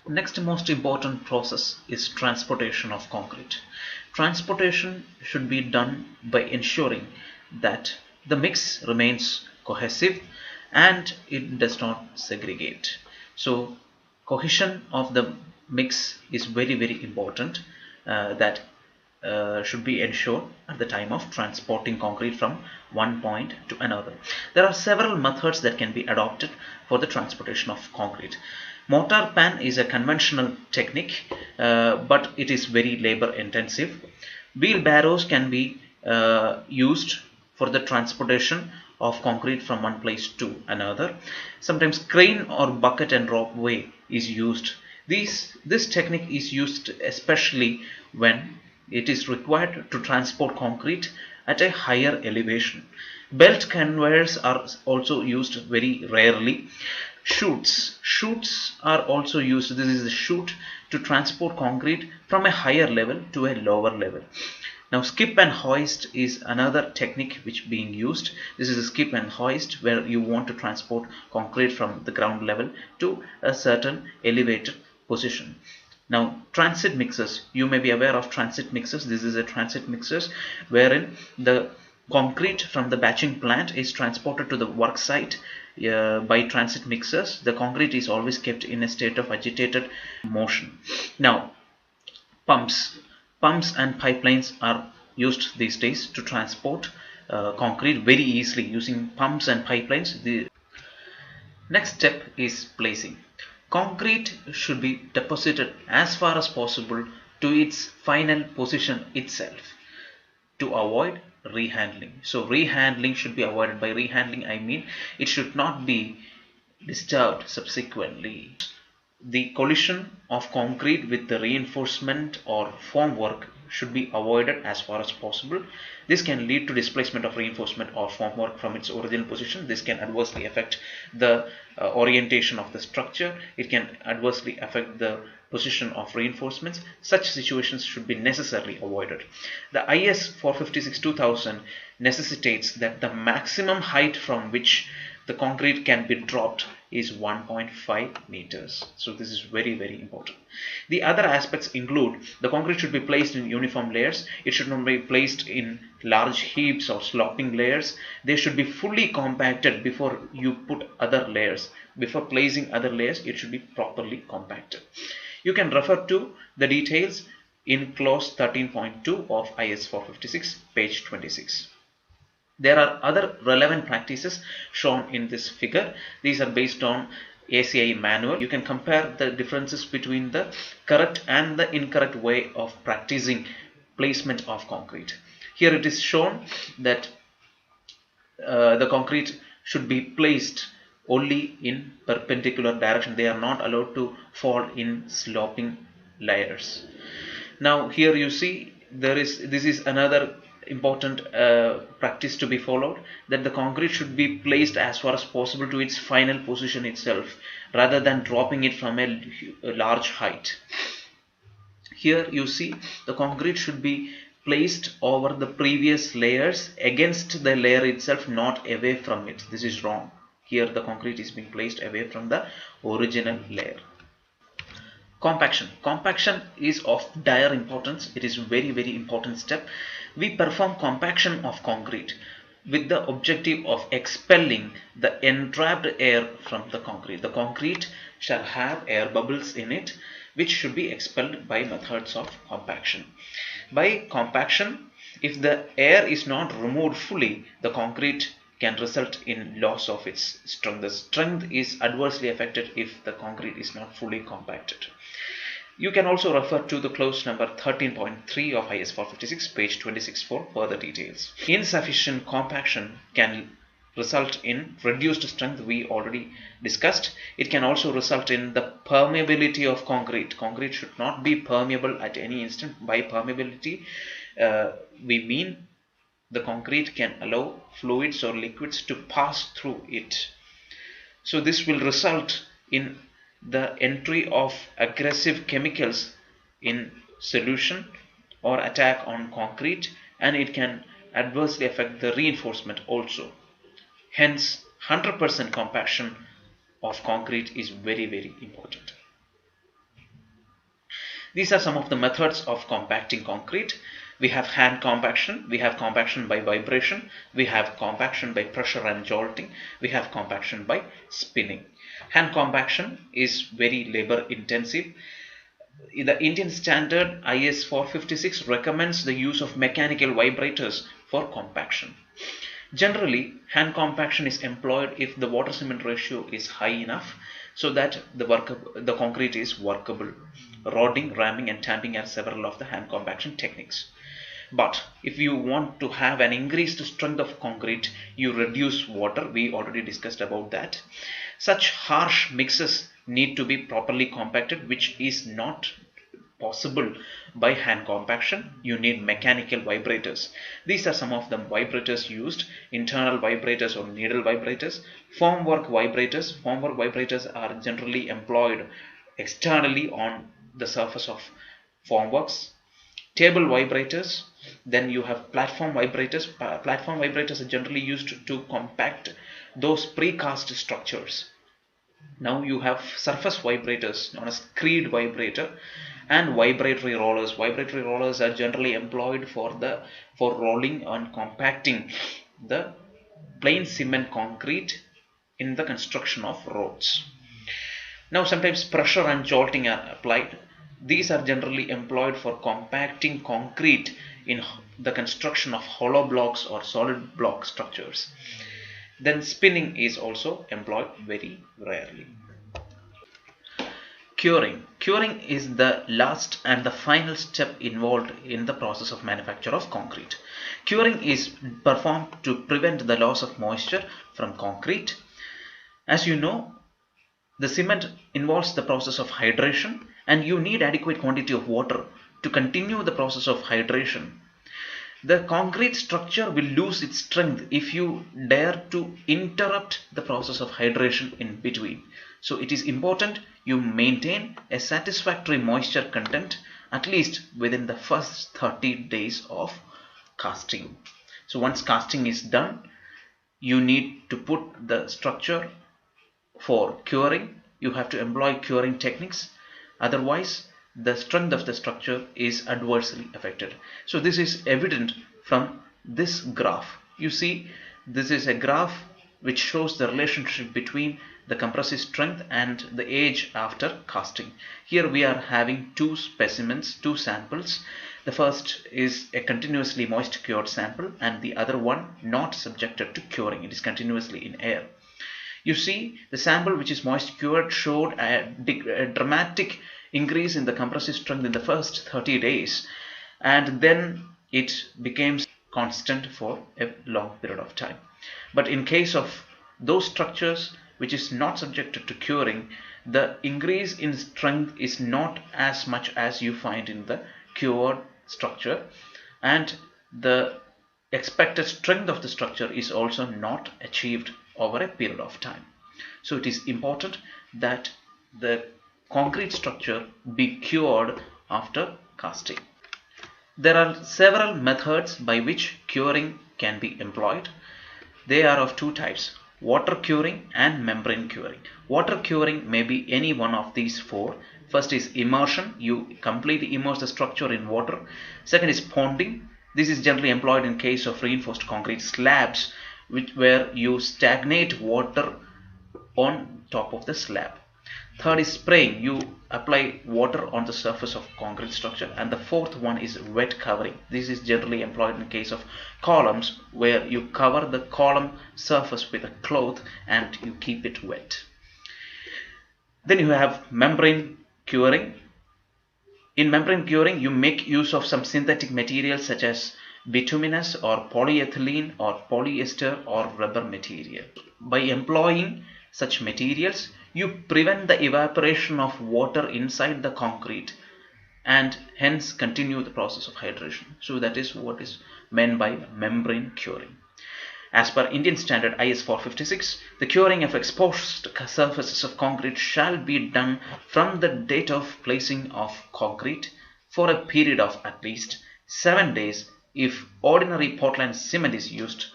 Next most important process is transportation of concrete. Transportation should be done by ensuring that the mix remains cohesive and it does not segregate. So cohesion of the mix is very important, that should be ensured at the time of transporting concrete from one point to another. There are several methods that can be adopted for the transportation of concrete. Mortar pan is a conventional technique, but it is very labor intensive. Wheelbarrows can be used for the transportation of concrete from one place to another. Sometimes crane or bucket and rope way is used. This technique is used especially when it is required to transport concrete at a higher elevation. Belt conveyors are also used very rarely. Chutes are also used. This is a chute to transport concrete from a higher level to a lower level. Now skip and hoist is another technique which being used. This is a skip and hoist where you want to transport concrete from the ground level to a certain elevated position. Now transit mixers, you may be aware of transit mixers. This is a transit mixers wherein the concrete from the batching plant is transported to the work site by transit mixers. The concrete is always kept in a state of agitated motion. Now pumps and pipelines are used these days to transport concrete very easily using pumps and pipelines. The next step is placing. Concrete should be deposited as far as possible to its final position itself to avoid rehandling. So rehandling should be avoided. By rehandling I mean it should not be disturbed subsequently. The collision of concrete with the reinforcement or formwork should be avoided as far as possible. This can lead to displacement of reinforcement or formwork from its original position. This can adversely affect the orientation of the structure. It can adversely affect the position of reinforcements. Such situations should be necessarily avoided. The IS 456-2000 necessitates that the maximum height from which the concrete can be dropped is 1.5 meters. So this is very important. The other aspects include the concrete should be placed in uniform layers. It should not be placed in large heaps or sloping layers. They should be fully compacted before you put other layers. Before placing other layers, it should be properly compacted. You can refer to the details in clause 13.2 of IS 456, page 26. There are other relevant practices shown in this figure. These are based on ACI manual. You can compare the differences between the correct and the incorrect way of practicing placement of concrete. Here it is shown that the concrete should be placed only in perpendicular direction. They are not allowed to fall in sloping layers. Now here you see this is another important practice to be followed, that the concrete should be placed as far as possible to its final position itself rather than dropping it from a large height. Here you see the concrete should be placed over the previous layers against the layer itself, not away from it. This is wrong. Here the concrete is being placed away from the original layer. Compaction is of dire importance. It is very important step. We perform compaction of concrete with the objective of expelling the entrapped air from the concrete. The concrete shall have air bubbles in it, which should be expelled by methods of compaction. By compaction, if the air is not removed fully, the concrete can result in loss of its strength. The strength is adversely affected if the concrete is not fully compacted. You can also refer to the clause number 13.3 of IS 456, page 26 for further details. Insufficient compaction can result in reduced strength, we already discussed. It can also result in the permeability of concrete. Concrete should not be permeable at any instant. By permeability, we mean the concrete can allow fluids or liquids to pass through it. So this will result in the entry of aggressive chemicals in solution or attack on concrete, and it can adversely affect the reinforcement also. Hence 100% compaction of concrete is very important. These are some of the methods of compacting concrete. We have hand compaction, we have compaction by vibration, we have compaction by pressure and jolting, we have compaction by spinning. Hand compaction is very labor intensive. The Indian standard IS 456 recommends the use of mechanical vibrators for compaction. Generally, hand compaction is employed if the water cement ratio is high enough so that the concrete is workable. Rodding, ramming and tamping are several of the hand compaction techniques. But if you want to have an increased strength of concrete, you reduce water. We already discussed about that. Such harsh mixes need to be properly compacted, which is not possible by hand compaction. You need mechanical vibrators. These are some of the vibrators used: internal vibrators or needle vibrators, formwork vibrators. Formwork vibrators are generally employed externally on the surface of formworks. Table vibrators. Then you have platform vibrators. Platform vibrators are generally used to compact those precast structures. Now you have surface vibrators known as screed vibrator and vibratory rollers. Vibratory rollers are generally employed for rolling and compacting the plain cement concrete in the construction of roads. Now sometimes pressure and jolting are applied. These are generally employed for compacting concrete in the construction of hollow blocks or solid block structures. Then spinning is also employed very rarely. Curing. Curing is the last and the final step involved in the process of manufacture of concrete. Curing is performed to prevent the loss of moisture from concrete. As you know, the cement involves the process of hydration, and you need adequate quantity of water to continue the process of hydration. The concrete structure will lose its strength if you dare to interrupt the process of hydration in between. So it is important you maintain a satisfactory moisture content at least within the first 30 days of casting. So once casting is done, you need to put the structure for curing. You have to employ curing techniques, otherwise the strength of the structure is adversely affected. So this is evident from this graph. You see, this is a graph which shows the relationship between the compressive strength and the age after casting. Here we are having two specimens, two samples. The first is a continuously moist cured sample and the other one not subjected to curing. It is continuously in air. You see, the sample which is moist cured showed a dramatic increase in the compressive strength in the first 30 days, and then it became constant for a long period of time. But in case of those structures which is not subjected to curing, the increase in strength is not as much as you find in the cured structure, and the expected strength of the structure is also not achieved over a period of time. So it is important that the concrete structure be cured after casting. There are several methods by which curing can be employed. They are of two types: water curing and membrane curing. Water curing may be any one of these four. First is immersion. You completely immerse the structure in water. Second is ponding. This is generally employed in case of reinforced concrete slabs, where you stagnate water on top of the slab. Third is spraying. You apply water on the surface of concrete structure. And the fourth one is wet covering. This is generally employed in case of columns, where you cover the column surface with a cloth and you keep it wet. Then you have membrane curing. In membrane curing, you make use of some synthetic materials such as bituminous or polyethylene or polyester or rubber material. By employing such materials, you prevent the evaporation of water inside the concrete and hence continue the process of hydration. So that is what is meant by membrane curing. As per Indian standard IS 456, the curing of exposed surfaces of concrete shall be done from the date of placing of concrete for a period of at least 7 days if ordinary Portland cement is used,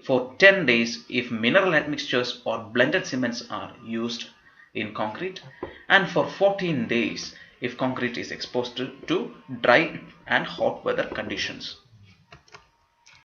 for 10 days if mineral admixtures or blended cements are used in concrete, and for 14 days if concrete is exposed to dry and hot weather conditions.